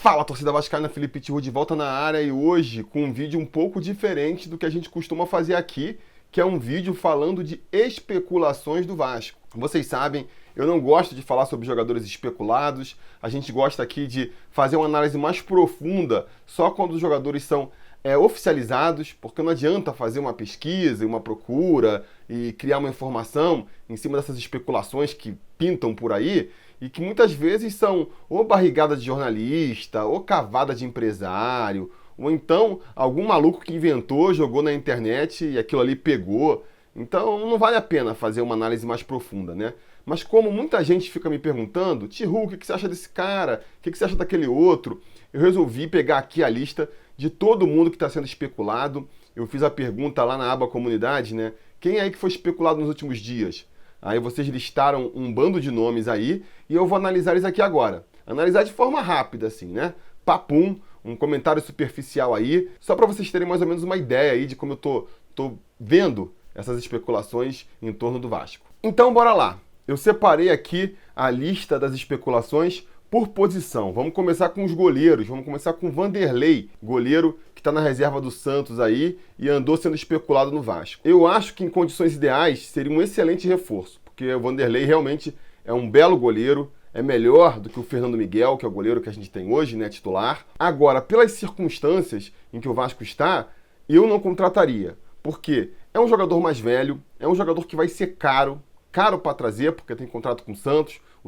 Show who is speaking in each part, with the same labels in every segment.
Speaker 1: Fala, torcida vascaína, Felipe Tiru de volta na área e hoje com um vídeo um pouco diferente do que a gente costuma fazer aqui, que é um vídeo falando de especulações do Vasco. Vocês sabem, eu não gosto de falar sobre jogadores especulados, a gente gosta aqui de fazer uma análise mais profunda só quando os jogadores são oficializados, porque não adianta fazer uma pesquisa, uma procura e criar uma informação em cima dessas especulações que pintam por aí e que muitas vezes são ou barrigada de jornalista, ou cavada de empresário, ou então algum maluco que inventou, jogou na internet e aquilo ali pegou. Então não vale a pena fazer uma análise mais profunda, né? Mas como muita gente fica me perguntando, Tiru, o que você acha desse cara? O que você acha daquele outro? Eu resolvi pegar aqui a lista de todo mundo que está sendo especulado. Eu fiz a pergunta lá na aba comunidade, né? Quem aí que foi especulado nos últimos dias? Aí vocês listaram um bando de nomes aí e eu vou analisar eles aqui agora. Analisar de forma rápida, assim, né? Papum, um comentário superficial aí, só para vocês terem mais ou menos uma ideia aí de como eu tô vendo essas especulações em torno do Vasco. Então, bora lá. Eu separei aqui a lista das especulações por posição. Vamos começar com os goleiros. Vamos começar com o Vanderlei, goleiro que está na reserva do Santos aí e andou sendo especulado no Vasco. Eu acho que em condições ideais seria um excelente reforço, porque o Vanderlei realmente é um belo goleiro, é melhor do que o Fernando Miguel, que é o goleiro que a gente tem hoje, né, titular. Agora, pelas circunstâncias em que o Vasco está, eu não contrataria, porque é um jogador mais velho, é um jogador que vai ser caro para trazer, porque tem contrato com o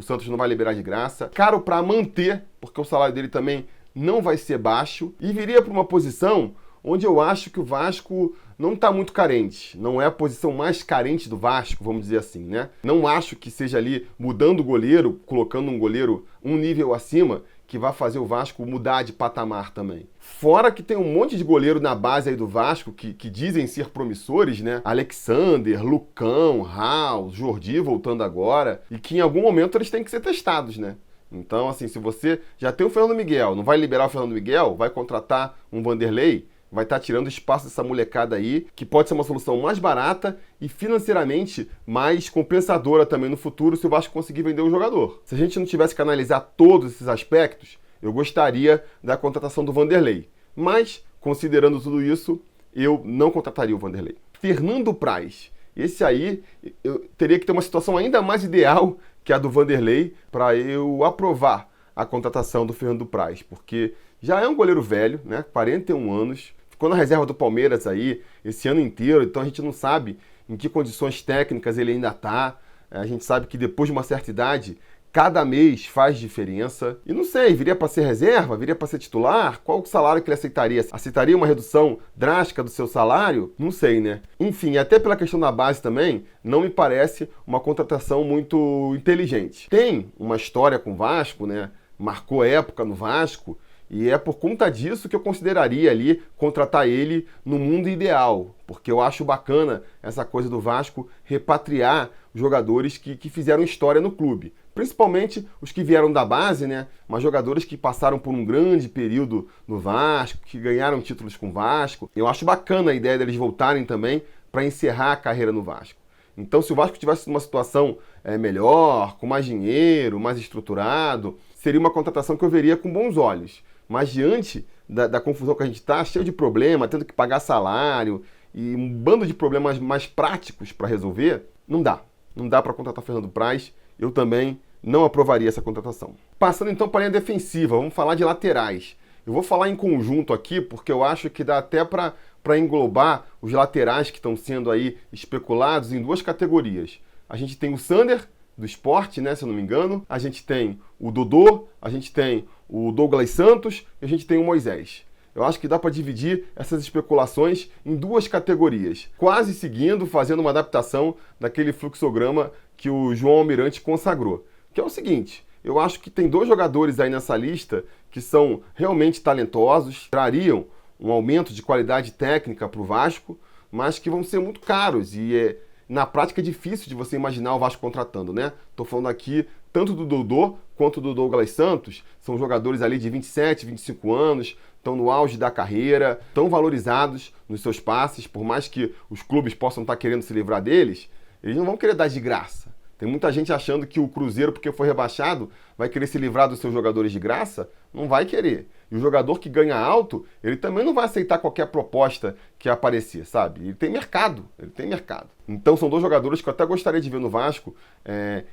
Speaker 1: Santos não vai liberar de graça, caro para manter, porque o salário dele também não vai ser baixo, e viria para uma posição onde eu acho que o Vasco não está muito carente, não é a posição mais carente do Vasco, vamos dizer assim, né? Não acho que seja ali mudando o goleiro, colocando um goleiro um nível acima, que vai fazer o Vasco mudar de patamar também. Fora que tem um monte de goleiro na base aí do Vasco que dizem ser promissores, né? Alexander, Lucão, Raul, Jordi voltando agora, e que em algum momento eles têm que ser testados, né? Então, assim, se você já tem o Fernando Miguel, não vai liberar o Fernando Miguel, vai contratar um Vanderlei, vai estar tirando espaço dessa molecada aí, que pode ser uma solução mais barata e financeiramente mais compensadora também no futuro se o Vasco conseguir vender o jogador. Se a gente não tivesse que analisar todos esses aspectos, eu gostaria da contratação do Vanderlei. Mas, considerando tudo isso, eu não contrataria o Vanderlei. Fernando Praz. Esse aí, eu teria que ter uma situação ainda mais ideal que a do Vanderlei para eu aprovar a contratação do Fernando Praz, porque já é um goleiro velho, né? 41 anos, ficou na reserva do Palmeiras aí esse ano inteiro, então a gente não sabe em que condições técnicas ele ainda está. A gente sabe que depois de uma certa idade, cada mês faz diferença. E não sei, viria para ser reserva? Viria para ser titular? Qual o salário que ele aceitaria? Aceitaria uma redução drástica do seu salário? Não sei, né? Enfim, até pela questão da base também, não me parece uma contratação muito inteligente. Tem uma história com o Vasco, né? Marcou época no Vasco, e é por conta disso que eu consideraria ali contratar ele no mundo ideal, porque eu acho bacana essa coisa do Vasco repatriar jogadores que fizeram história no clube. Principalmente os que vieram da base, né? Mas jogadores que passaram por um grande período no Vasco, que ganharam títulos com o Vasco. Eu acho bacana a ideia deles voltarem também para encerrar a carreira no Vasco. Então, se o Vasco tivesse uma situação melhor, com mais dinheiro, mais estruturado, seria uma contratação que eu veria com bons olhos. Mas diante da confusão que a gente está, cheio de problema, tendo que pagar salário e um bando de problemas mais práticos para resolver, não dá. Não dá para contratar Fernando Praz. Eu também não aprovaria essa contratação. Passando então para a linha defensiva, vamos falar de laterais. Eu vou falar em conjunto aqui, porque eu acho que dá até para englobar os laterais que estão sendo aí especulados em duas categorias. A gente tem o Sander, do Sport, né, se eu não me engano. A gente tem o Dodô, a gente tem o Douglas Santos e a gente tem o Moisés. Eu acho que dá para dividir essas especulações em duas categorias, quase seguindo, fazendo uma adaptação daquele fluxograma que o João Almirante consagrou. Que é o seguinte, eu acho que tem dois jogadores aí nessa lista que são realmente talentosos, trariam um aumento de qualidade técnica para o Vasco, mas que vão ser muito caros e na prática é difícil de você imaginar o Vasco contratando, né? Estou falando aqui tanto do Dodô quanto do Douglas Santos, são jogadores ali de 27, 25 anos, estão no auge da carreira, estão valorizados nos seus passes, por mais que os clubes possam estar querendo se livrar deles, eles não vão querer dar de graça. Tem muita gente achando que o Cruzeiro, porque foi rebaixado, vai querer se livrar dos seus jogadores de graça. Não vai querer. E o jogador que ganha alto, ele também não vai aceitar qualquer proposta que aparecer, sabe? Ele tem mercado, Então são dois jogadores que eu até gostaria de ver no Vasco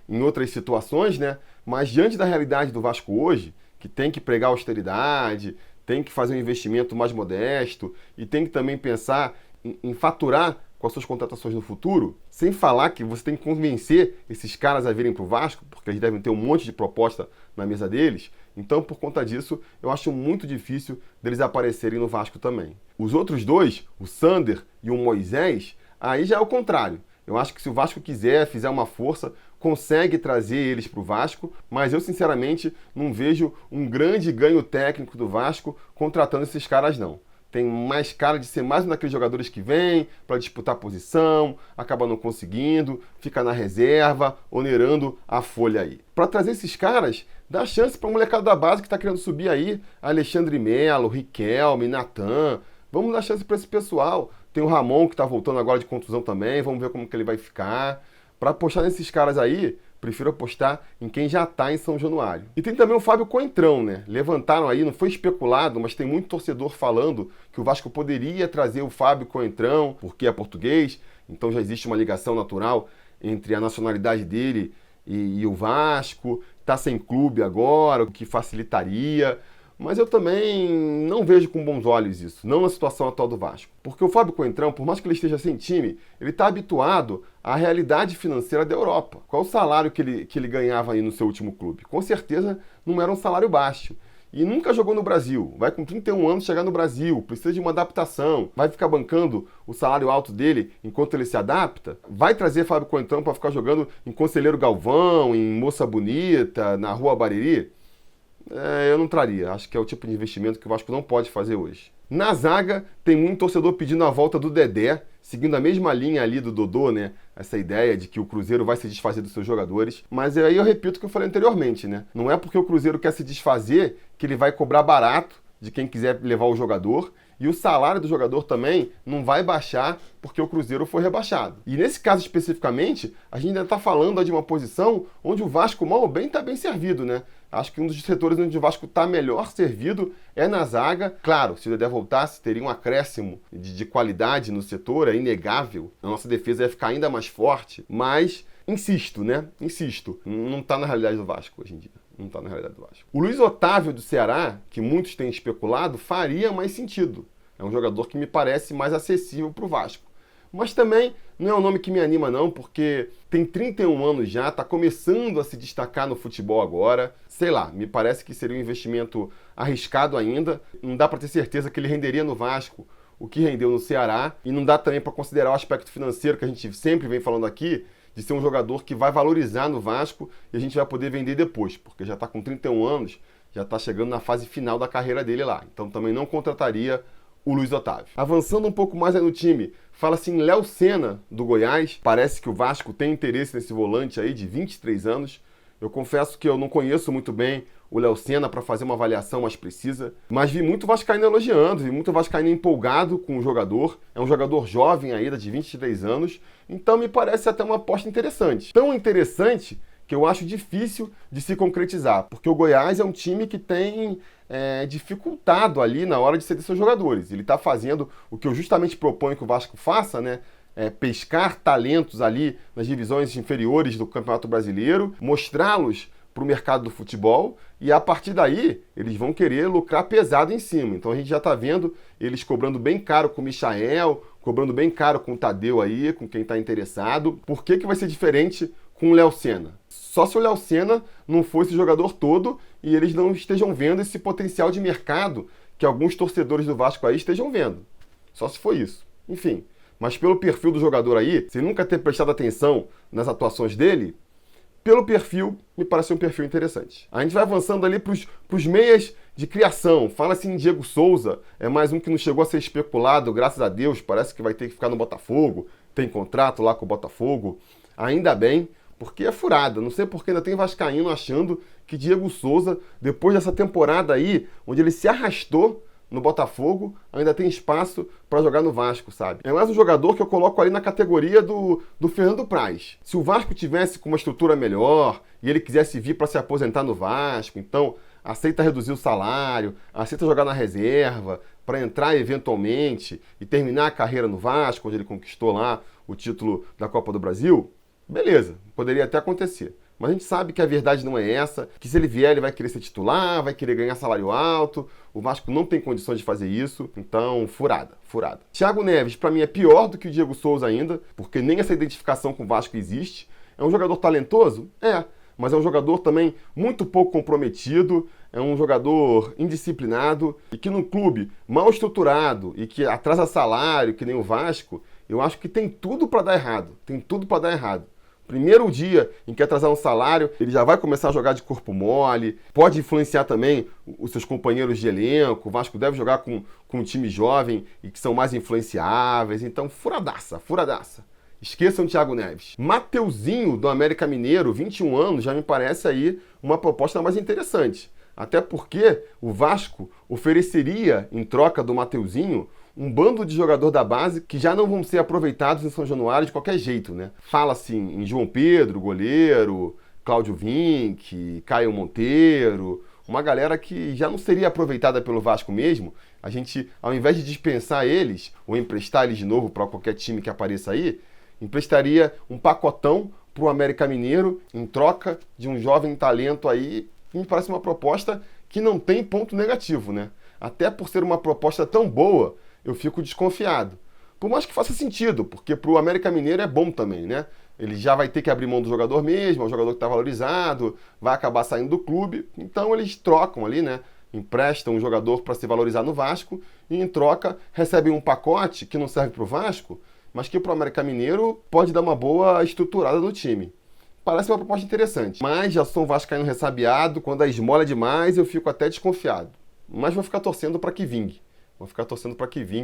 Speaker 1: em outras situações, né? Mas diante da realidade do Vasco hoje, que tem que pregar austeridade, tem que fazer um investimento mais modesto e tem que também pensar em faturar com as suas contratações no futuro, sem falar que você tem que convencer esses caras a virem para o Vasco, porque eles devem ter um monte de proposta na mesa deles. Então, por conta disso, eu acho muito difícil deles aparecerem no Vasco também. Os outros dois, o Sander e o Moisés, aí já é o contrário. Eu acho que se o Vasco quiser, fizer uma força, consegue trazer eles para o Vasco, mas eu, sinceramente, não vejo um grande ganho técnico do Vasco contratando esses caras, não. Tem mais cara de ser mais um daqueles jogadores que vem para disputar posição, acaba não conseguindo, fica na reserva, onerando a folha aí. Para trazer esses caras, dá chance para a molecada da base que está querendo subir aí, Alexandre Melo, Riquelme, Natan. Vamos dar chance para esse pessoal. Tem o Ramon que está voltando agora de contusão também, vamos ver como que ele vai ficar. Para apostar nesses caras aí, prefiro apostar em quem já está em São Januário. E tem também o Fábio Coentrão, né? Levantaram aí, não foi especulado, mas tem muito torcedor falando que o Vasco poderia trazer o Fábio Coentrão, porque é português, então já existe uma ligação natural entre a nacionalidade dele e o Vasco. Está sem clube agora, o que facilitaria. Mas eu também não vejo com bons olhos isso, não na situação atual do Vasco. Porque o Fábio Coentrão, por mais que ele esteja sem time, ele está habituado à realidade financeira da Europa. Qual o salário que ele ganhava aí no seu último clube? Com certeza não era um salário baixo. E nunca jogou no Brasil. Vai com 31 anos chegar no Brasil, precisa de uma adaptação. Vai ficar bancando o salário alto dele enquanto ele se adapta? Vai trazer Fábio Coentrão para ficar jogando em Conselheiro Galvão, em Moça Bonita, na Rua Bariri? Eu não traria. Acho que é o tipo de investimento que o Vasco não pode fazer hoje. Na zaga, tem muito torcedor pedindo a volta do Dedé, seguindo a mesma linha ali do Dodô, né? Essa ideia de que o Cruzeiro vai se desfazer dos seus jogadores. Mas aí eu repito o que eu falei anteriormente, né? Não é porque o Cruzeiro quer se desfazer que ele vai cobrar barato de quem quiser levar o jogador. E o salário do jogador também não vai baixar porque o Cruzeiro foi rebaixado. E nesse caso especificamente, a gente ainda está falando de uma posição onde o Vasco, mal ou bem, está bem servido, né? Acho que um dos setores onde o Vasco está melhor servido é na zaga. Claro, se o Dedé voltasse, teria um acréscimo de qualidade no setor, é inegável. A nossa defesa ia ficar ainda mais forte, mas insisto, né? Insisto, não está na realidade do Vasco hoje em dia. Não está na realidade do Vasco. O Luiz Otávio do Ceará, que muitos têm especulado, faria mais sentido. É um jogador que me parece mais acessível para o Vasco. Mas também não é um nome que me anima não, porque tem 31 anos já, está começando a se destacar no futebol agora. Sei lá, me parece que seria um investimento arriscado ainda. Não dá para ter certeza que ele renderia no Vasco o que rendeu no Ceará. E não dá também para considerar o aspecto financeiro que a gente sempre vem falando aqui, de ser um jogador que vai valorizar no Vasco e a gente vai poder vender depois, porque já está com 31 anos, já está chegando na fase final da carreira dele lá. Então também não contrataria o Luiz Otávio. Avançando um pouco mais aí no time, fala-se em Léo Senna, do Goiás. Parece que o Vasco tem interesse nesse volante aí de 23 anos. Eu confesso que eu não conheço muito bem o Léo Senna para fazer uma avaliação mais precisa, mas vi muito vascaíno elogiando, vi muito vascaíno empolgado com o jogador. É um jogador jovem ainda, de 23 anos, então me parece até uma aposta interessante. Tão interessante que eu acho difícil de se concretizar, porque o Goiás é um time que tem dificultado ali na hora de ceder seus jogadores. Ele está fazendo o que eu justamente proponho que o Vasco faça, né? Pescar talentos ali nas divisões inferiores do Campeonato Brasileiro, mostrá-los para o mercado do futebol e a partir daí eles vão querer lucrar pesado em cima. Então a gente já está vendo eles cobrando bem caro com o Michael, cobrando bem caro com o Tadeu aí, com quem está interessado. Por que vai ser diferente com o Léo Senna? Só se o Léo Senna não for esse jogador todo e eles não estejam vendo esse potencial de mercado que alguns torcedores do Vasco aí estejam vendo. Só se for isso. Enfim, mas pelo perfil do jogador aí, sem nunca ter prestado atenção nas atuações dele, pelo perfil, me parece um perfil interessante. A gente vai avançando ali para os meias de criação. Fala-se em Diego Souza, é mais um que não chegou a ser especulado, graças a Deus, parece que vai ter que ficar no Botafogo, tem contrato lá com o Botafogo. Ainda bem, porque é furada. Não sei porque ainda tem vascaíno achando que Diego Souza, depois dessa temporada aí, onde ele se arrastou no Botafogo, ainda tem espaço para jogar no Vasco, sabe? É mais um jogador que eu coloco ali na categoria do Fernando Praz. Se o Vasco tivesse com uma estrutura melhor e ele quisesse vir para se aposentar no Vasco, então aceita reduzir o salário, aceita jogar na reserva, para entrar eventualmente e terminar a carreira no Vasco, onde ele conquistou lá o título da Copa do Brasil, beleza, poderia até acontecer. Mas a gente sabe que a verdade não é essa, que se ele vier ele vai querer ser titular, vai querer ganhar salário alto, o Vasco não tem condições de fazer isso, então furada. Thiago Neves para mim é pior do que o Diego Souza ainda, porque nem essa identificação com o Vasco existe. É um jogador talentoso? É, mas é um jogador também muito pouco comprometido, é um jogador indisciplinado e que num clube mal estruturado e que atrasa salário, que nem o Vasco, eu acho que tem tudo para dar errado. Primeiro dia em que atrasar um salário, ele já vai começar a jogar de corpo mole, pode influenciar também os seus companheiros de elenco, o Vasco deve jogar com um time jovem e que são mais influenciáveis, então furadaça. Esqueçam o Thiago Neves. Mateuzinho, do América Mineiro, 21 anos, já me parece aí uma proposta mais interessante. Até porque o Vasco ofereceria, em troca do Mateuzinho, um bando de jogador da base que já não vão ser aproveitados em São Januário de qualquer jeito, né? Fala-se em João Pedro, goleiro, Cláudio Vinck, Caio Monteiro, uma galera que já não seria aproveitada pelo Vasco mesmo. A gente, ao invés de dispensar eles, ou emprestar eles de novo para qualquer time que apareça aí, emprestaria um pacotão para o América Mineiro em troca de um jovem talento aí. Me parece uma proposta que não tem ponto negativo, né? Até por ser uma proposta tão boa, eu fico desconfiado. Por mais que faça sentido, porque para o América Mineiro é bom também, né? Ele já vai ter que abrir mão do jogador mesmo, é um jogador que está valorizado, vai acabar saindo do clube, então eles trocam ali, né? Emprestam um jogador para se valorizar no Vasco e em troca recebem um pacote que não serve para o Vasco, mas que para o América Mineiro pode dar uma boa estruturada no time. Parece uma proposta interessante, mas já sou um vascaíno ressabiado, quando a esmola é demais eu fico até desconfiado. Mas vou ficar torcendo para que vingue.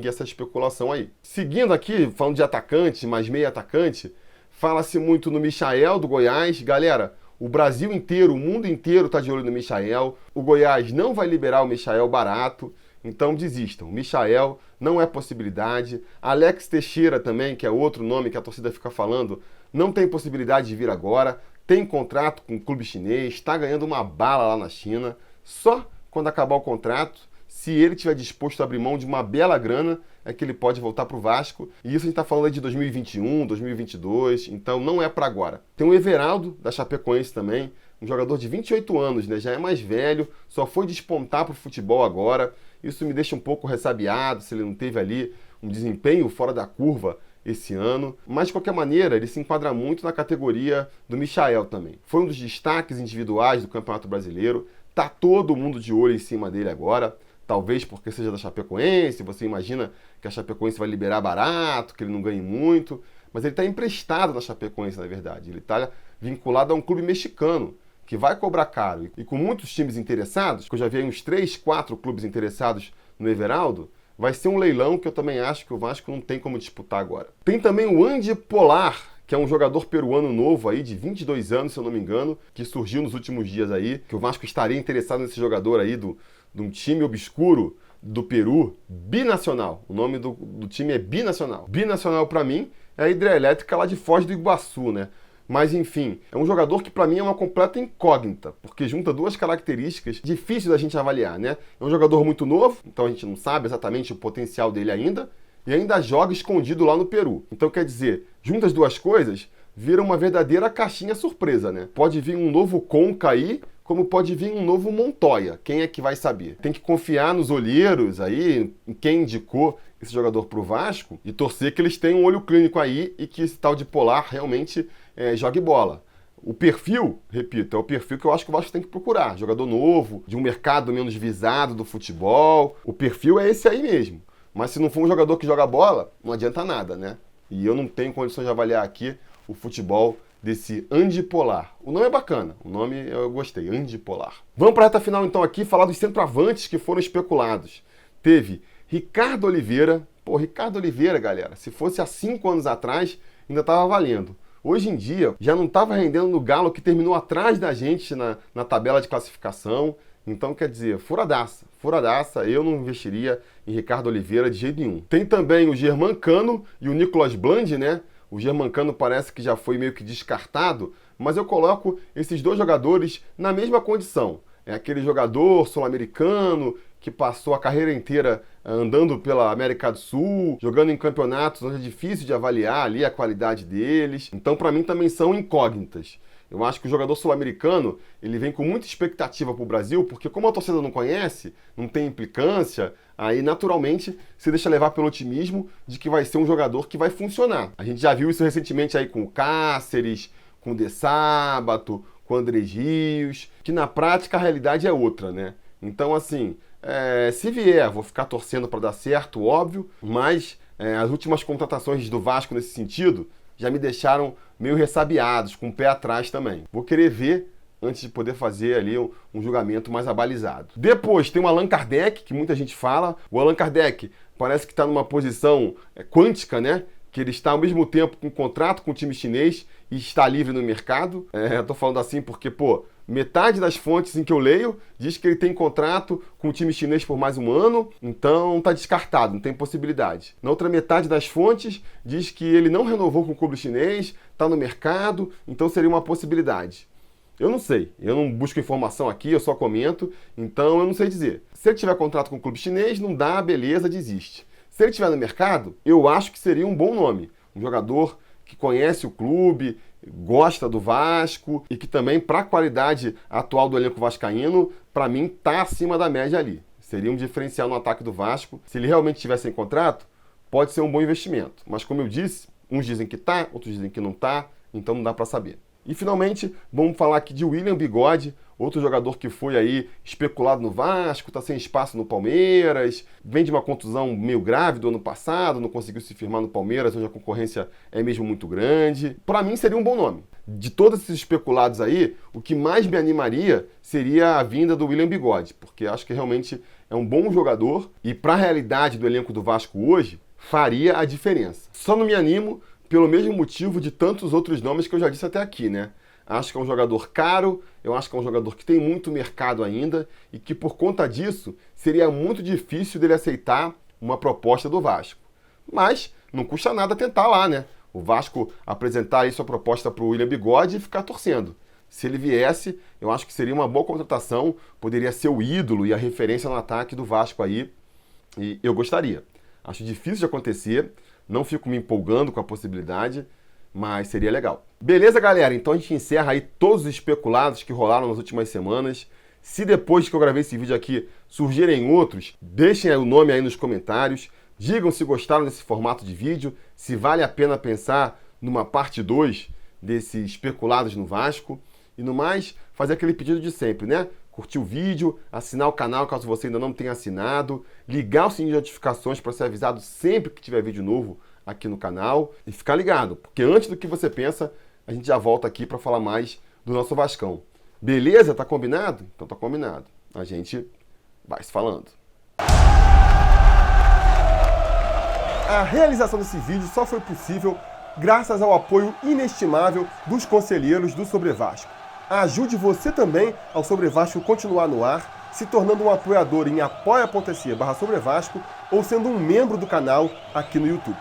Speaker 1: Essa especulação aí. Seguindo aqui, falando de atacante, mais meio atacante, fala-se muito no Michael do Goiás. Galera, o Brasil inteiro, o mundo inteiro está de olho no Michael. O Goiás não vai liberar o Michael barato, então desistam. O Michael não é possibilidade. Alex Teixeira também, que é outro nome que a torcida fica falando, não tem possibilidade de vir agora. Tem contrato com o clube chinês, está ganhando uma bala lá na China. Só quando acabar o contrato, se ele estiver disposto a abrir mão de uma bela grana, é que ele pode voltar para o Vasco. E isso a gente está falando aí de 2021, 2022, então não é para agora. Tem o Everaldo, da Chapecoense também, um jogador de 28 anos, né? Já é mais velho, só foi despontar para o futebol agora. Isso me deixa um pouco ressabiado, se ele não teve ali um desempenho fora da curva esse ano. Mas, de qualquer maneira, ele se enquadra muito na categoria do Michael também. Foi um dos destaques individuais do Campeonato Brasileiro. Tá todo mundo de olho em cima dele agora. Talvez porque seja da Chapecoense, você imagina que a Chapecoense vai liberar barato, que ele não ganhe muito. Mas ele está emprestado na Chapecoense, na verdade. Ele está vinculado a um clube mexicano, que vai cobrar caro. E com muitos times interessados, que eu já vi uns 3, 4 clubes interessados no Everaldo, vai ser um leilão que eu também acho que o Vasco não tem como disputar agora. Tem também o Andy Polar, que é um jogador peruano novo aí, de 22 anos, se eu não me engano, que surgiu nos últimos dias aí, que o Vasco estaria interessado nesse jogador aí de um time obscuro do Peru, binacional. O nome do time é Binacional. Binacional, para mim, é a hidrelétrica lá de Foz do Iguaçu, né? Mas, enfim, é um jogador que para mim é uma completa incógnita, porque junta duas características difíceis da gente avaliar, né? É um jogador muito novo, então a gente não sabe exatamente o potencial dele ainda, e ainda joga escondido lá no Peru. Então, quer dizer, juntas as duas coisas, vira uma verdadeira caixinha surpresa, né? Pode vir um novo Conca aí, como pode vir um novo Montoya. Quem é que vai saber? Tem que confiar nos olheiros aí, em quem indicou esse jogador pro Vasco, e torcer que eles tenham um olho clínico aí e que esse tal de Polar realmente jogue bola. O perfil, repito, é o perfil que eu acho que o Vasco tem que procurar. Jogador novo, de um mercado menos visado do futebol. O perfil é esse aí mesmo. Mas se não for um jogador que joga bola, não adianta nada, né? E eu não tenho condições de avaliar aqui o futebol desse Andy Polar. O nome é bacana, o nome eu gostei, Andy Polar. Vamos para a reta final então aqui, falar dos centroavantes que foram especulados. Teve Ricardo Oliveira. Pô, Ricardo Oliveira, galera, se fosse há 5 anos atrás, ainda estava valendo. Hoje em dia, já não estava rendendo no Galo, que terminou atrás da gente na tabela de classificação. Então, quer dizer, furadaça. Furadaça, eu não investiria em Ricardo Oliveira de jeito nenhum. Tem também o Germancano e o Nicolas Bland, né? O Germancano parece que já foi meio que descartado, mas eu coloco esses dois jogadores na mesma condição. É aquele jogador sul-americano que passou a carreira inteira andando pela América do Sul, jogando em campeonatos onde é difícil de avaliar ali a qualidade deles. Então, para mim, também são incógnitas. Eu acho que o jogador sul-americano, ele vem com muita expectativa para o Brasil, porque como a torcida não conhece, não tem implicância, aí naturalmente se deixa levar pelo otimismo de que vai ser um jogador que vai funcionar. A gente já viu isso recentemente aí com o Cáceres, com o De Sábato, com o Andrés Rios, que na prática a realidade é outra, né? Então, assim, se vier, vou ficar torcendo para dar certo, óbvio, mas as últimas contratações do Vasco nesse sentido já me deixaram meio ressabiados, com o pé atrás também. Vou querer ver antes de poder fazer ali um julgamento mais abalizado. Depois tem o Allan Kardec, que muita gente fala. O Allan Kardec parece que está numa posição quântica, né? Que ele está ao mesmo tempo com contrato com o time chinês e está livre no mercado. Eu tô falando assim porque, metade das fontes em que eu leio diz que ele tem contrato com o time chinês por mais um ano, então tá descartado, não tem possibilidade. Na outra metade das fontes diz que ele não renovou com o clube chinês, tá no mercado, então seria uma possibilidade. Eu não sei, eu não busco informação aqui, eu só comento, então eu não sei dizer. Se ele tiver contrato com o clube chinês, não dá, beleza, desiste. Se ele estiver no mercado, eu acho que seria um bom nome. Um jogador que conhece o clube, gosta do Vasco e que também, para a qualidade atual do elenco vascaíno, para mim, está acima da média ali. Seria um diferencial no ataque do Vasco. Se ele realmente tivesse em contrato, pode ser um bom investimento. Mas, como eu disse, uns dizem que tá, outros dizem que não tá, então não dá para saber. E, finalmente, vamos falar aqui de William Bigode, outro jogador que foi aí especulado no Vasco, está sem espaço no Palmeiras, vem de uma contusão meio grave do ano passado, não conseguiu se firmar no Palmeiras, onde a concorrência é mesmo muito grande. Para mim, seria um bom nome. De todos esses especulados aí, o que mais me animaria seria a vinda do William Bigode, porque acho que realmente é um bom jogador e, para a realidade do elenco do Vasco hoje, faria a diferença. Só não me animo pelo mesmo motivo de tantos outros nomes que eu já disse até aqui, né? Acho que é um jogador caro, eu acho que é um jogador que tem muito mercado ainda e que por conta disso seria muito difícil dele aceitar uma proposta do Vasco. Mas não custa nada tentar lá, né? O Vasco apresentar aí sua proposta para o William Bigode e ficar torcendo. Se ele viesse, eu acho que seria uma boa contratação, poderia ser o ídolo e a referência no ataque do Vasco aí, e eu gostaria. Acho difícil de acontecer, não fico me empolgando com a possibilidade, mas seria legal. Beleza, galera? Então a gente encerra aí todos os especulados que rolaram nas últimas semanas. Se depois que eu gravei esse vídeo aqui surgirem outros, deixem o nome aí nos comentários. Digam se gostaram desse formato de vídeo, se vale a pena pensar numa parte 2 desses especulados no Vasco. E no mais, fazer aquele pedido de sempre, né? Curtir o vídeo, assinar o canal caso você ainda não tenha assinado, ligar o sininho de notificações para ser avisado sempre que tiver vídeo novo aqui no canal e ficar ligado, porque antes do que você pensa, a gente já volta aqui para falar mais do nosso Vascão. Beleza? Tá combinado? Então tá combinado. A gente vai se falando. A realização desse vídeo só foi possível graças ao apoio inestimável dos conselheiros do Sobre Vasco. Ajude você também ao Sobre Vasco continuar no ar, se tornando um apoiador em apoia.se/Sobre Vasco ou sendo um membro do canal aqui no YouTube.